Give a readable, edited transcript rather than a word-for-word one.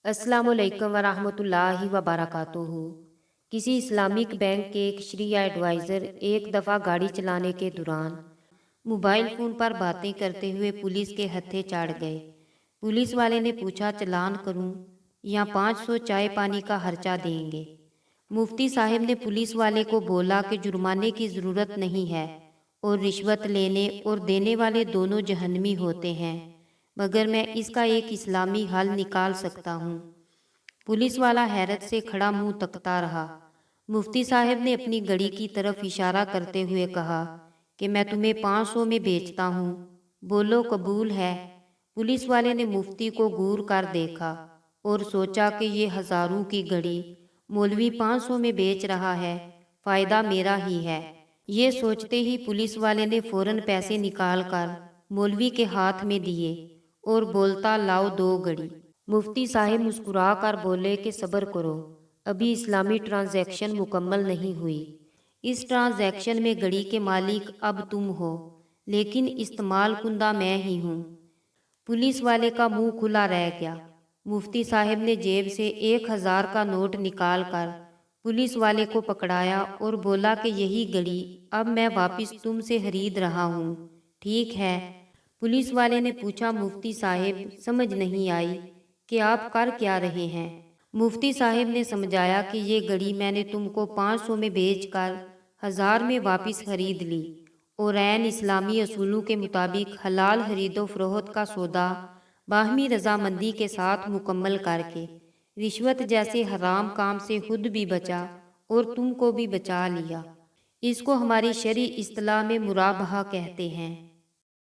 अस्सलाम वालेकुम वरहमतुल्लाहि वबरकातुहू। किसी इस्लामिक बैंक के एक शरिया एडवाइज़र एक दफ़ा गाड़ी चलाने के दौरान मोबाइल फ़ोन पर बातें करते हुए पुलिस के हत्थे चढ़ गए। पुलिस वाले ने पूछा, चालान करूं या 500 चाय पानी का खर्चा देंगे? मुफ्ती साहिब ने पुलिस वाले को बोला कि जुर्माने की ज़रूरत नहीं है और रिश्वत लेने और देने वाले दोनों जहन्नमी होते हैं, मगर मैं इसका एक इस्लामी हल निकाल सकता हूँ। पुलिस वाला हैरत से खड़ा मुंह तकता रहा। मुफ्ती साहब ने अपनी घड़ी की तरफ इशारा करते हुए कहा कि मैं तुम्हें 500 में बेचता हूँ, बोलो कबूल है? पुलिस वाले ने मुफ्ती को घूर कर देखा और सोचा कि ये हजारों की घड़ी मौलवी 500 में बेच रहा है, फायदा मेरा ही है। ये सोचते ही पुलिस वाले ने फौरन पैसे निकाल कर मौलवी के हाथ में दिए और बोलता, लाओ 2 घड़ी। मुफ्ती साहिब मुस्कुरा कर बोले कि सब्र करो, अभी इस्लामी ट्रांजैक्शन मुकम्मल नहीं हुई। इस ट्रांजैक्शन में घड़ी के मालिक अब तुम हो, लेकिन इस्तेमाल कुंदा मैं ही हूँ। पुलिस वाले का मुंह खुला रह गया। मुफ्ती साहिब ने जेब से 1000 का नोट निकाल कर पुलिस वाले को पकड़ाया और बोला कि यही घड़ी अब मैं वापस तुमसे खरीद रहा हूँ, ठीक है? पुलिस वाले ने पूछा, मुफ्ती साहिब समझ नहीं आई कि आप कर क्या रहे हैं? मुफ्ती साहिब ने समझाया कि ये घड़ी मैंने तुमको 500 में बेचकर 1000 में वापस खरीद ली और ऐन इस्लामी असूलों के मुताबिक हलाल खरीदो फरोख्त का सौदा बाहमी रजामंदी के साथ मुकम्मल करके रिश्वत जैसे हराम काम से खुद भी बचा और तुमको भी बचा लिया। इसको हमारी शरई इस्तिलाह में मुराबहा कहते हैं।